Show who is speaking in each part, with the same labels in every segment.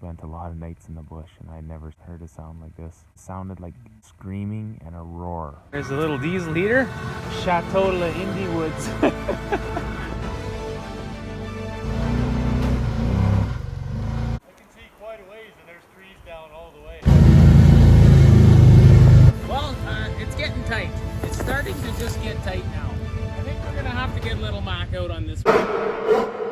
Speaker 1: spent a lot of nights in the bush and I never heard a sound like this. It sounded like screaming and a roar. There's a little diesel heater. Chateau La Indie Woods.
Speaker 2: Well, it's getting tight. It's starting to just get tight now. I think we're gonna have to get Little Mac out on this one.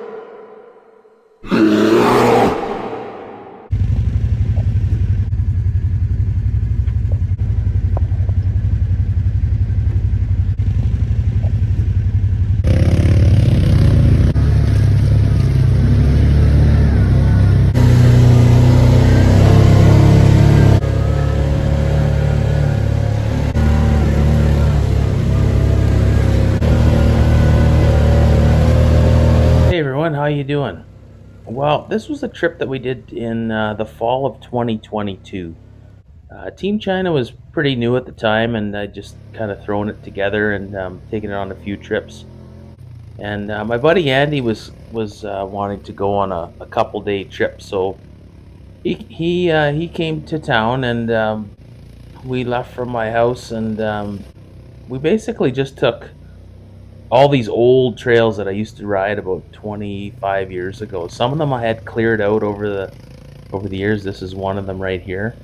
Speaker 3: Hey everyone, how you doing? Well, this was a trip that we did in the fall of 2022. Team China was pretty new at the time, and I just kind of thrown it together and taken it on a few trips. And my buddy Andy was wanting to go on a couple day trip, so he came to town, and we left from my house, and we basically just took all these old trails that I used to ride about 25 years ago. Some of them I had cleared out over the years. This is one of them right here.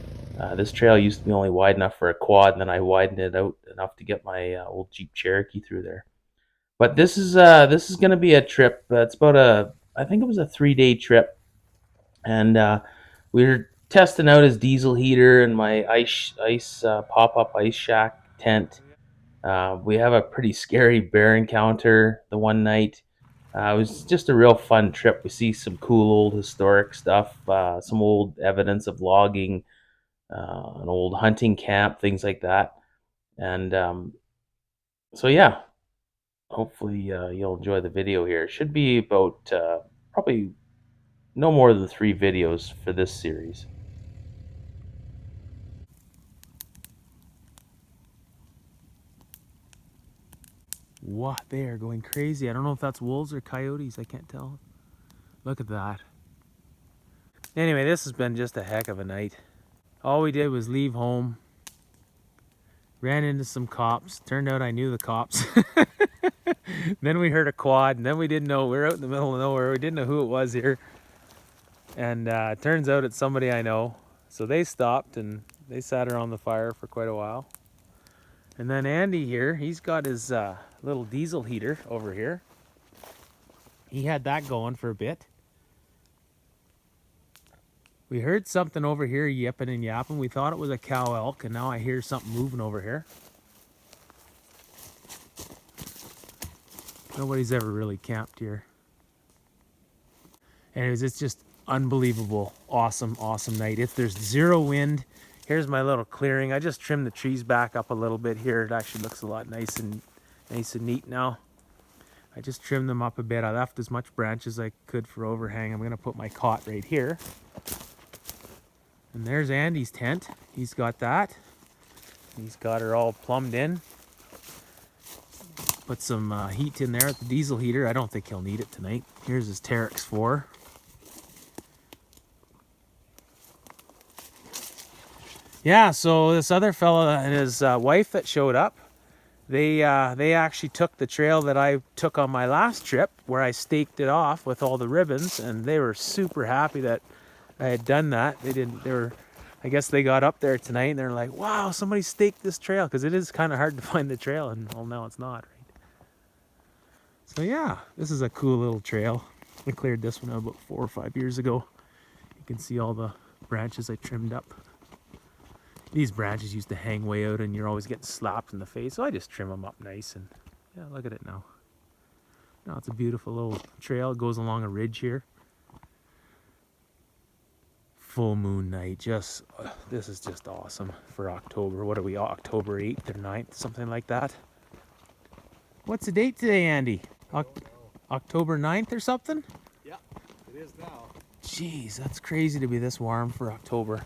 Speaker 3: This trail used to be only wide enough for a quad, and then I widened it out enough to get my old Jeep Cherokee through there. But this is going to be a trip. It's about I think it was a 3-day trip, and we were testing out his diesel heater and my ice pop-up ice shack tent. We have a pretty scary bear encounter the one night. It was just a real fun trip. We see some cool old historic stuff, some old evidence of logging, an old hunting camp, things like that. And so, yeah, hopefully you'll enjoy the video here. It should be about probably no more than 3 videos for this series.
Speaker 1: What? They are going crazy. I don't know if that's wolves or coyotes. I can't tell. Look at that. Anyway, this has been just a heck of a night. All we did was leave home. Ran into some cops. Turned out I knew the cops. Then we heard a quad, and then we didn't know. We were out in the middle of nowhere. We didn't know who it was here. And turns out it's somebody I know. So they stopped and they sat around the fire for quite a while. And then Andy here, he's got his little diesel heater over here. He had that going for a bit. We heard something over here yipping and yapping. We thought it was a cow elk, and now I hear something moving over here. Nobody's ever really camped here. Anyways, it's just unbelievable, awesome night. If there's zero wind, here's my little clearing. I just trimmed the trees back up a little bit here. It actually looks a lot nice and neat now. I just trimmed them up a bit. I left as much branch as I could for overhang. I'm gonna put my cot right here. And there's Andy's tent. He's got that. He's got her all plumbed in. Put some heat in there at the diesel heater. I don't think he'll need it tonight. Here's his Teryx4. Yeah, so this other fella and his wife that showed up, they actually took the trail that I took on my last trip, where I staked it off with all the ribbons, and they were super happy that I had done that. I guess they got up there tonight and they're like, wow, somebody staked this trail, because it is kind of hard to find the trail, and well, now it's not, right? So yeah, this is a cool little trail. I cleared this one out about 4 or 5 years ago. You can see all the branches I trimmed up. These branches used to hang way out and you're always getting slapped in the face, so I just trim them up nice, and yeah, look at it now. Now it's a beautiful little trail. It goes along a ridge here. Full moon night. This is just awesome for October. What are we, October 8th or 9th, something like that? What's the date today, Andy? October 9th or something?
Speaker 4: Yeah, it is now.
Speaker 1: Jeez, that's crazy to be this warm for October.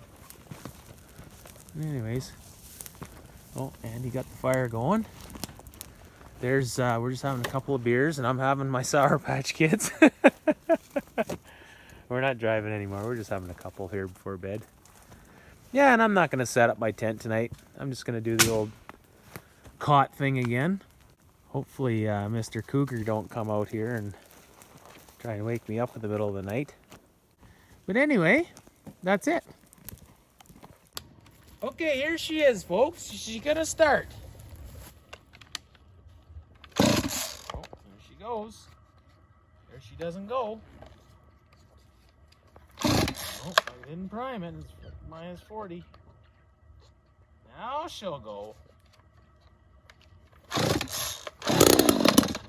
Speaker 1: Anyways, oh, Andy got the fire going. There's we're just having a couple of beers, and I'm having my Sour Patch Kids. We're not driving anymore. We're just having a couple here before bed. Yeah, and I'm not going to set up my tent tonight. I'm just going to do the old cot thing again. Hopefully Mr. Cougar don't come out here and try and wake me up in the middle of the night. But anyway, that's it. Okay, here she is, folks. She's going to start. Oh, there she goes. There she doesn't go. Oh, I didn't prime it. It's minus 40. Now she'll go.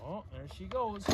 Speaker 1: Oh, there she goes.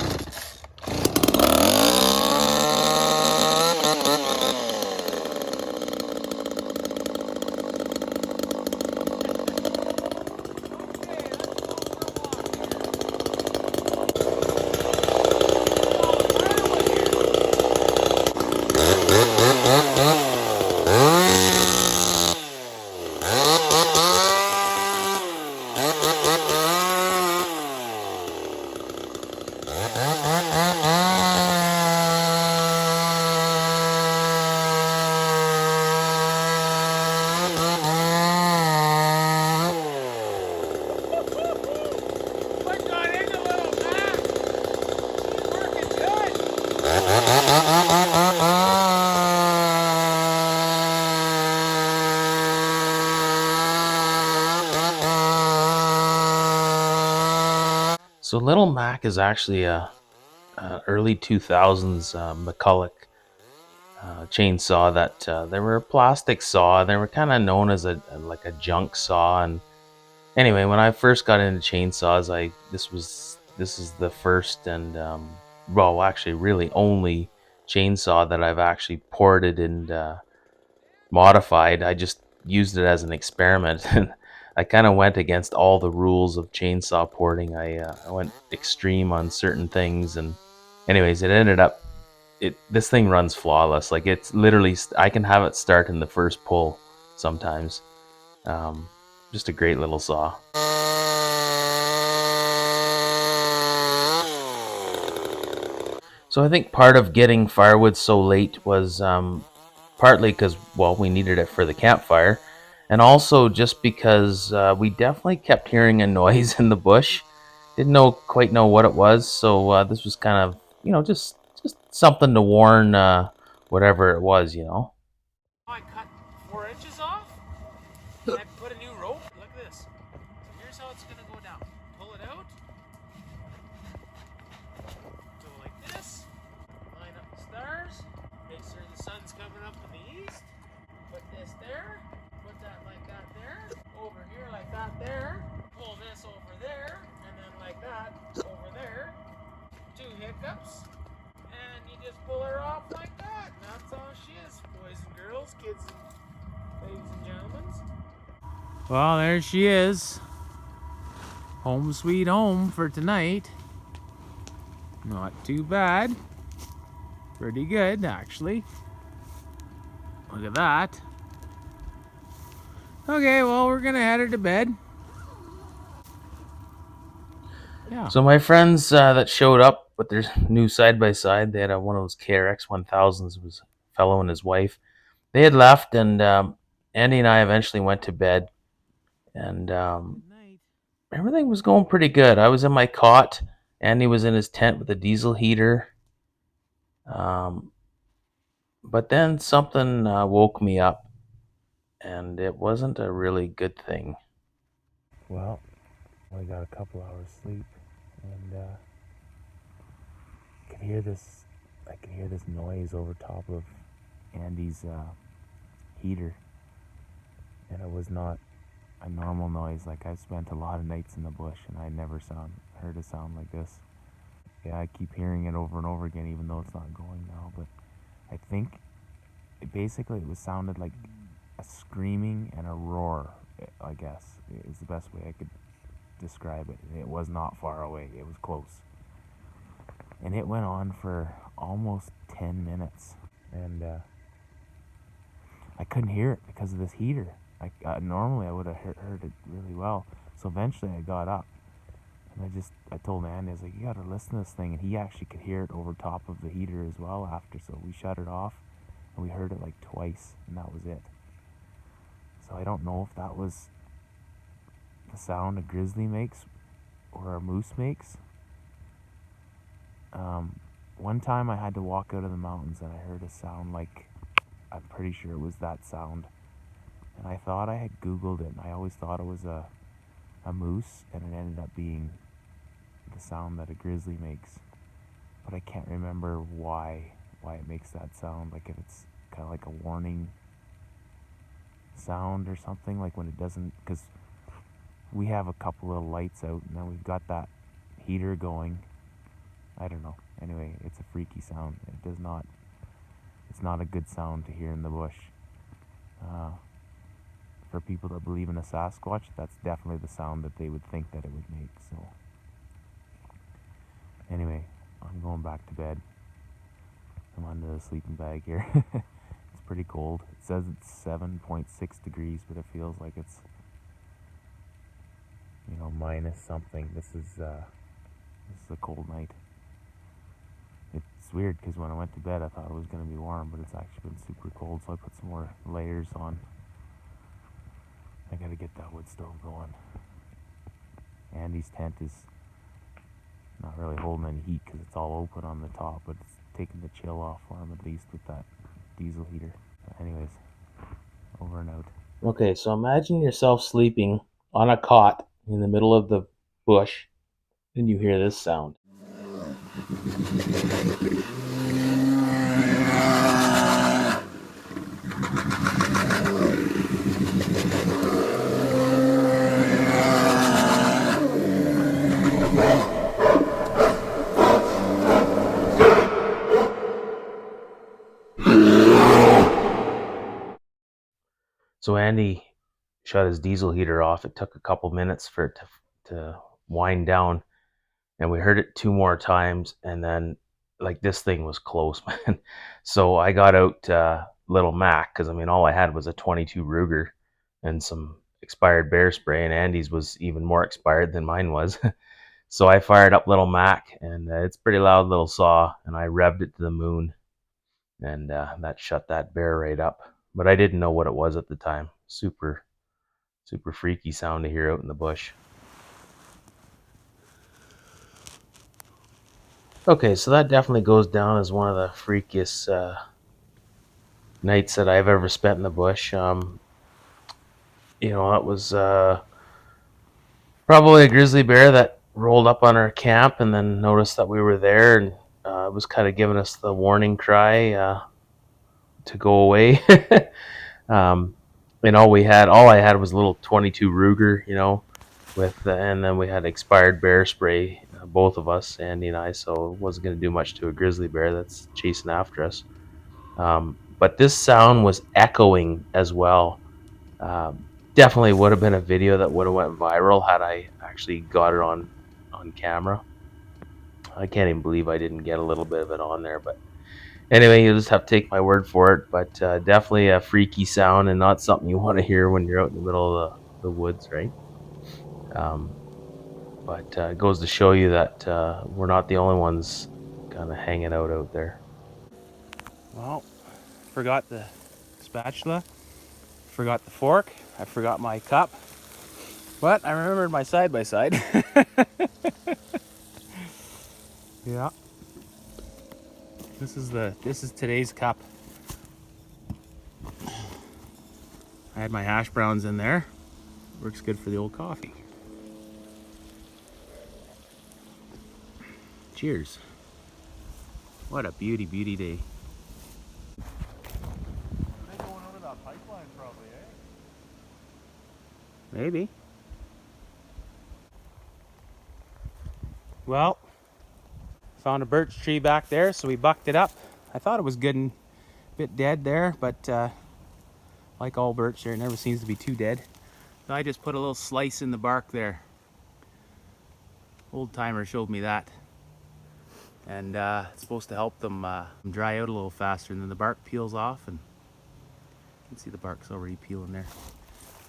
Speaker 3: So Little Mac is actually a early 2000s McCulloch chainsaw that they were a plastic saw. They were kind of known as like a junk saw. And anyway, when I first got into chainsaws, this is the first and well, actually really only chainsaw that I've actually ported and modified. I just used it as an experiment. I kind of went against all the rules of chainsaw porting. I went extreme on certain things, and anyways, it ended up this thing runs flawless. Like, it's literally, I can have it start in the first pull sometimes. Just a great little saw. So I think part of getting firewood so late was partly because, well, we needed it for the campfire, and also just because we definitely kept hearing a noise in the bush. Didn't quite know what it was, so this was kind of, just something to warn whatever it was,
Speaker 2: I cut 4 inches off, and I put a new rope like this. So here's how it's gonna go down. Pull it out, go like this, line up the stars, make sure the sun's coming up in the east, put this there, put that like that there, over here like that there, pull this over there, and then like that over there, 2 hiccups, and you just pull her off like that. And that's all she is, boys and girls, kids and ladies and gentlemen.
Speaker 1: Well, there she is. Home sweet home for tonight. Not too bad. Pretty good, actually. Look at that. Okay, well, we're gonna head her to bed. Yeah.
Speaker 3: So my friends that showed up with their new side-by-side, they had one of those KRX 1000s. It was a fellow and his wife. They had left, and Andy and I eventually went to bed, and everything was going pretty good. I was in my cot. Andy was in his tent with a diesel heater. But then something woke me up, and it wasn't a really good thing.
Speaker 1: Well, we got a couple hours sleep, and I can hear this noise over top of Andy's heater, and it was not a normal noise. Like, I've spent a lot of nights in the bush, and I never heard a sound like this. Yeah, I keep hearing it over and over again, even though it's not going now. But I think it was sounded like a screaming and a roar, I guess, is the best way I could describe it. It was not far away. It was close. And it went on for almost 10 minutes. And I couldn't hear it because of this heater. Normally I would have heard it really well. So eventually I got up. And I told Andy, I was like, you gotta listen to this thing. And he actually could hear it over top of the heater as well after. So we shut it off and we heard it like twice, and that was it. So I don't know if that was the sound a grizzly makes or a moose makes. One time I had to walk out of the mountains and I heard a sound like, I'm pretty sure it was that sound. And I thought I had Googled it, and I always thought it was a moose, and it ended up being the sound that a grizzly makes. But I can't remember why it makes that sound. Like if it's kind of like a warning sound or something, like when it doesn't, because we have a couple of lights out and then we've got that heater going. I don't know. Anyway, it's a freaky sound. It's not a good sound to hear in the bush. For people that believe in a Sasquatch, that's definitely the sound that they would think that it would make. So anyway, I'm going back to bed. I'm under the sleeping bag here. It's pretty cold. It says it's 7.6 degrees, but it feels like it's, minus something. This is a cold night. It's weird because when I went to bed I thought it was going to be warm, but it's actually been super cold, so I put some more layers on. I gotta get that wood stove going. Andy's tent is not really holding any heat because it's all open on the top, but it's taking the chill off for him, at least with that diesel heater. But anyways, over and out.
Speaker 3: Okay, so imagine yourself sleeping on a cot in the middle of the bush, and you hear this sound. So Andy shut his diesel heater off. It took a couple minutes for it to wind down, and we heard it 2 more times, and then like this thing was close, man. So I got out Little Mac, because I mean all I had was a 22 Ruger and some expired bear spray, and Andy's was even more expired than mine was. So I fired up Little Mac, and it's a pretty loud little saw, and I revved it to the moon, and that shut that bear right up. But I didn't know what it was at the time. Super freaky sound to hear out in the bush. Okay, so that definitely goes down as one of the freakiest nights that I've ever spent in the bush. It was probably a grizzly bear that rolled up on our camp and then noticed that we were there, and it was kind of giving us the warning cry to go away. And all I had was a little 22 Ruger, and then we had expired bear spray, both of us, Andy and I, so it wasn't going to do much to a grizzly bear that's chasing after us. But this sound was echoing as well. Definitely would have been a video that would have went viral had I actually got it on camera. I can't even believe I didn't get a little bit of it on there, but anyway, you'll just have to take my word for it. But definitely a freaky sound, and not something you want to hear when you're out in the middle of the woods, right? But it goes to show you that we're not the only ones kind of hanging out there.
Speaker 1: Well, forgot the spatula, forgot the fork, I forgot my cup, but I remembered my side-by-side. Yeah. This is today's cup. I had my hash browns in there. Works good for the old coffee. Cheers. What a beauty day.
Speaker 4: They going under that pipeline probably, eh?
Speaker 1: Maybe. Well, found a birch tree back there, so we bucked it up. I thought it was good and a bit dead there, but like all birch there, it never seems to be too dead. So I just put a little slice in the bark there. Old timer showed me that. And it's supposed to help them dry out a little faster, and then the bark peels off, and you can see the bark's already peeling there.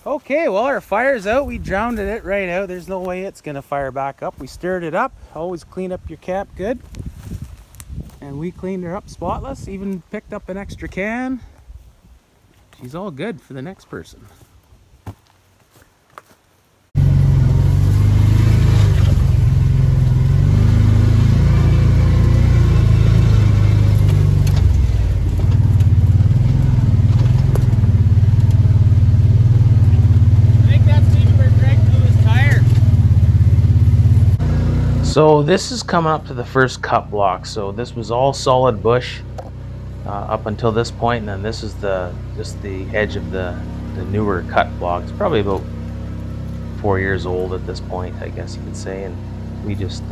Speaker 1: Okay, well, our fire's out. We drowned it right out. There's no way it's gonna fire back up. We stirred it up. Always clean up your camp good. And we cleaned her up spotless. Even picked up an extra can. She's all good for the next person.
Speaker 3: So this is coming up to the first cut block. So this was all solid bush up until this point, and then this is just the edge of the newer cut block. It's probably about 4 years old at this point, I guess you could say, and we just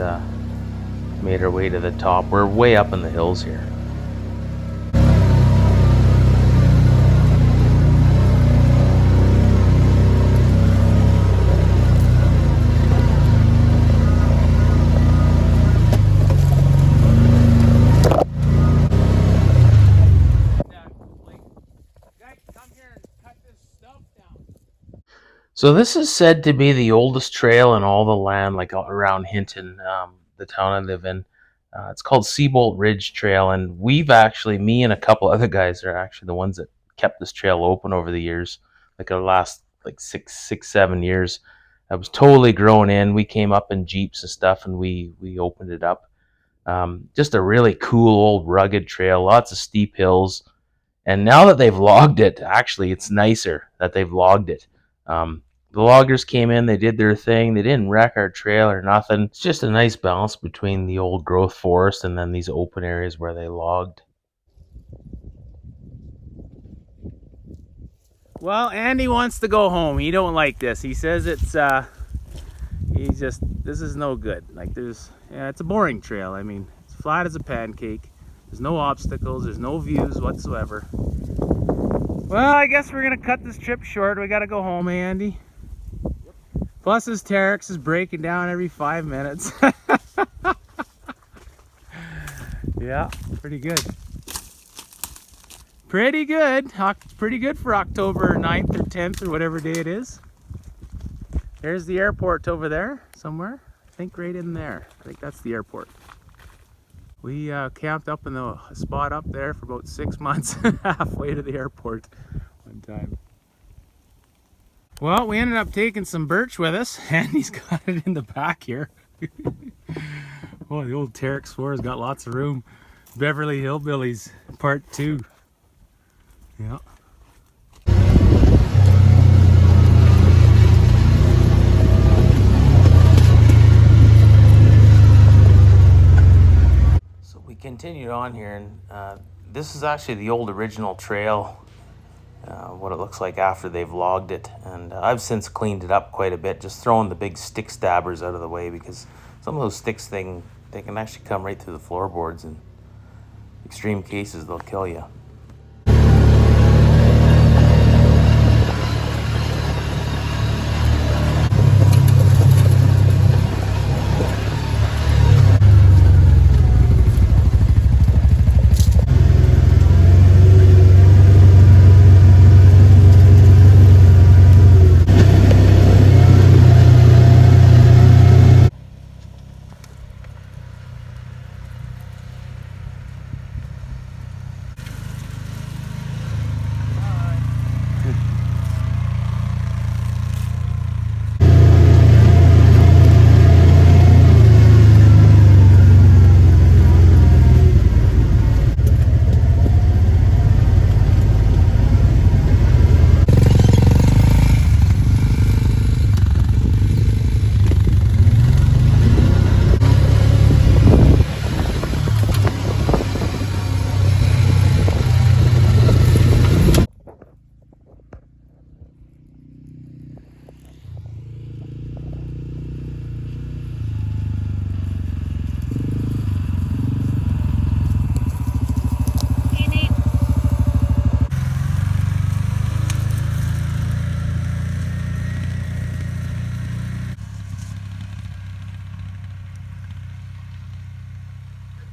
Speaker 3: made our way to the top. We're way up in the hills here. So this is said to be the oldest trail in all the land, like around Hinton, the town I live in. It's called Seabolt Ridge Trail, and we've actually, me and a couple other guys are actually the ones that kept this trail open over the years, like the last like 7 years. I was totally grown in. We came up in Jeeps and stuff, and we opened it up. Just a really cool old rugged trail, lots of steep hills. And now that they've logged it, actually, it's nicer that they've logged it. The loggers came in, they did their thing, they didn't wreck our trail or nothing. It's just a nice balance between the old growth forest and then these open areas where they logged.
Speaker 1: Well, Andy wants to go home. He don't like this. He says it's this is no good. Like it's a boring trail. I mean, it's flat as a pancake. There's no obstacles, there's no views whatsoever. Well, I guess we're gonna cut this trip short. We gotta go home, Andy. Plus his Teryx is breaking down every 5 minutes. Yeah, pretty good. Pretty good. Pretty good for October 9th or 10th or whatever day it is. There's the airport over there somewhere. I think right in there. I think that's the airport. We camped up in the spot up there for about 6 months, halfway to the airport one time. Well, we ended up taking some birch with us, and he's got it in the back here. Oh, the old Teryx4 has got lots of room. Beverly Hillbillies Part 2. Yeah.
Speaker 3: So we continued on here, and this is actually the old original trail, what it looks like after they've logged it. And I've since cleaned it up quite a bit, just throwing the big stick stabbers out of the way, because some of those sticks, they can actually come right through the floorboards, and extreme cases, they'll kill you.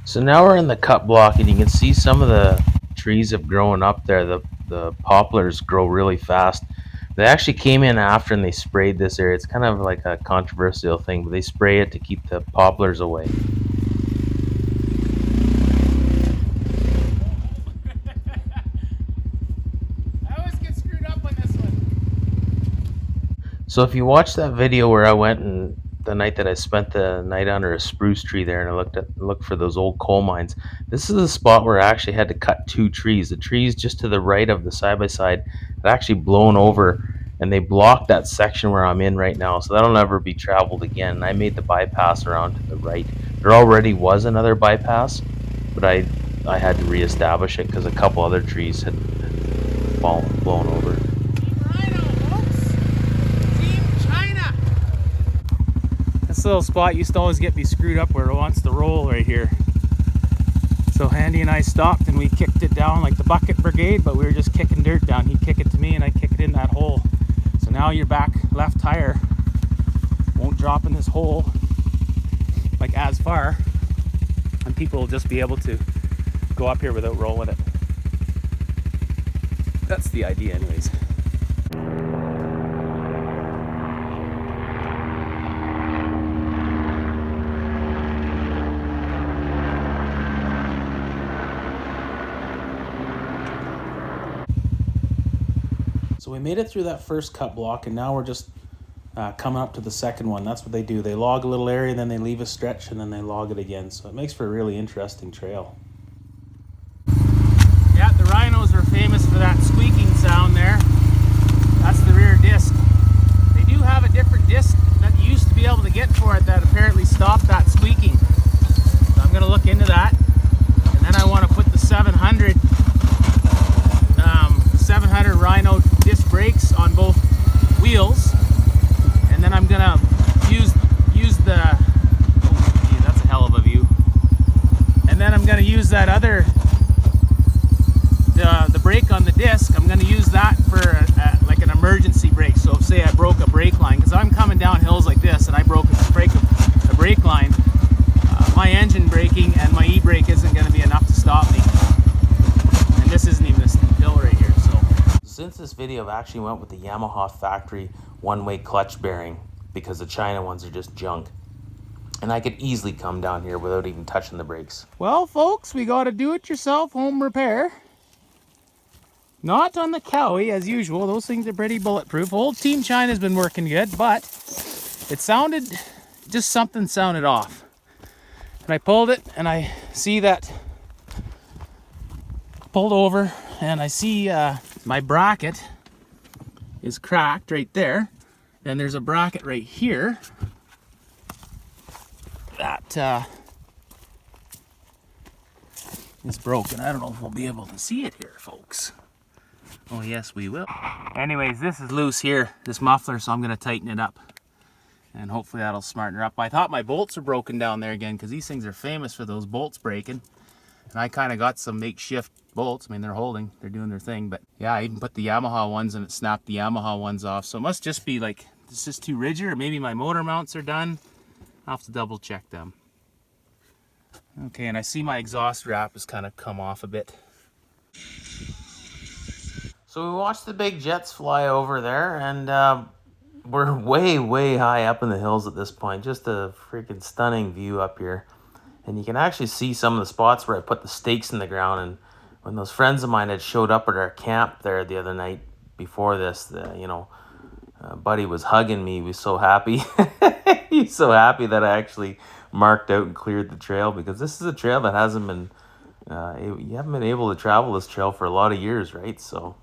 Speaker 3: So now we're in the cut block, and you can see some of the trees have grown up there. The poplars grow really fast. They actually came in after and they sprayed this area. It's kind of like a controversial thing, but they spray it to keep the poplars away.
Speaker 2: I always get screwed up on this one.
Speaker 3: So if you watch that video where I went and the night that I spent the night under a spruce tree there and I looked for those old coal mines, this is a spot where I actually had to cut 2 trees. The trees just to the right of the side-by-side had actually blown over and they blocked that section where I'm in right now, so that'll never be traveled again. And I made the bypass around to the right. There already was another bypass, but I had to reestablish it because a couple other trees had blown over.
Speaker 1: This little spot used to always get me screwed up where it wants to roll right here. So Andy and I stopped and we kicked it down like the bucket brigade, but we were just kicking dirt down. He'd kick it to me and I'd kick it in that hole. So now your back left tire won't drop in this hole like as far, and people will just be able to go up here without rolling it. That's the idea anyways. So we made it through that first cut block and now we're just coming up to the second one. That's what they do. They log a little area and then they leave a stretch and then they log it again. So it makes for a really interesting trail. Yeah, the rhinos are famous for that squeaking sound there. That's the rear disc. They do have a different disc that you used to be able to get for it that apparently stopped that squeaking. So I'm going to look into that. And then I want to put the 700 Rhino disc brakes on both wheels, and then I'm gonna use the, oh, gee, that's a hell of a view. And then I'm gonna use that other the brake on the disc. I'm gonna use that for like an emergency brake. So if say I broke a brake line, because I'm coming down hills like this and I broke a brake line, my engine braking and my e-brake isn't going to be enough to stop me. And this isn't even a steep hill right here. So since this video, I've actually went with the Yamaha factory one-way clutch bearing because the China ones are just junk. And I could easily come down here without even touching the brakes. Well, folks, we got a do-it-yourself home repair. Not on the Cowie, as usual. Those things are pretty bulletproof. Old Team China's been working good, but it sounded, just something sounded off. And I pulled it, and I see that, pulled over, and I see my bracket is cracked right there. Then there's a bracket right here that is broken. I don't know if we'll be able to see it here, folks. Oh yes, we will. Anyways, this is loose here, this muffler, so I'm gonna tighten it up. And hopefully that'll smarten her up. I thought my bolts were broken down there again, because these things are famous for those bolts breaking. And I kind of got some makeshift bolts. I mean, they're holding, they're doing their thing. But yeah, I even put the Yamaha ones and it snapped the Yamaha ones off. So it must just be like, this is too rigid, or maybe my motor mounts are done. I'll have to double check them. Okay, and I see my exhaust wrap has kind of come off a bit. So we watched the big jets fly over there, and we're way high up in the hills at this point. Just a freaking stunning view up here. And you can actually see some of the spots where I put the stakes in the ground. And when those friends of mine had showed up at our camp there the other night before this, Buddy was hugging me. He was so happy. He's so happy that I actually marked out and cleared the trail, because this is a trail that hasn't been, you haven't been able to travel this trail for a lot of years, right? So,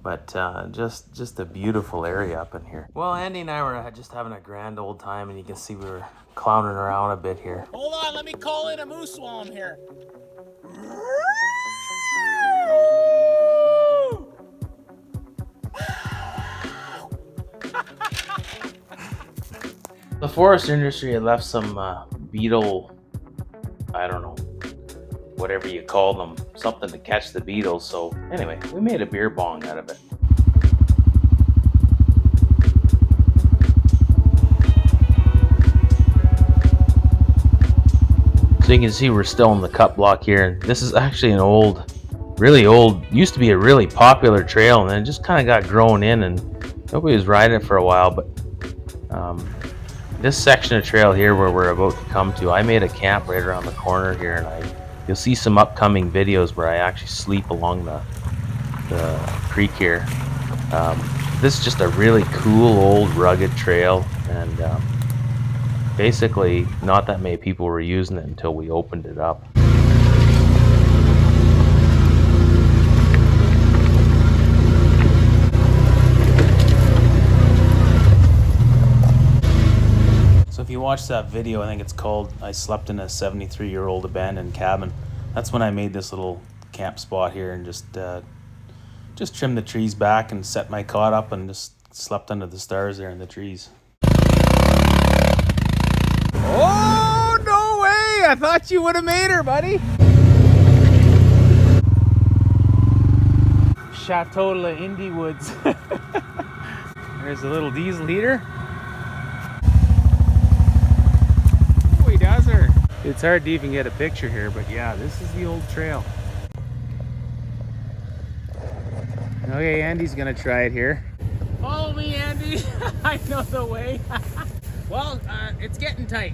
Speaker 1: but just a beautiful area up in here. Well, Andy and I were just having a grand old time, and you can see we were clowning around a bit here.
Speaker 2: Hold on, let me call in a moose while I'm here.
Speaker 3: The forest industry had left some beetle, I don't know, whatever you call them, something to catch the beetles. So anyway, we made a beer bong out of it. So you can see we're still in the cut block here, and this is actually an old, really old, used to be a really popular trail, and then it just kind of got grown in, and Nobody was riding it for a while, but this section of trail here where we're about to come to, I made a camp right around the corner here, and you'll see some upcoming videos where I actually sleep along the creek here. This is just a really cool old rugged trail, and basically not that many people were using it until we opened it up.
Speaker 1: So if you watch that video, I think it's called I Slept in a 73-year-old Abandoned Cabin. That's when I made this little camp spot here and just trimmed the trees back and set my cot up and just slept under the stars there in the trees. Oh, no way! I thought you would have made her, buddy. Chateau La Indie Woods. There's a little diesel heater. Oh, he does her. It's hard to even get a picture here, but yeah, this is the old trail. Okay, Andy's gonna try it here.
Speaker 2: Follow me, Andy. I know the way. Well, it's getting tight.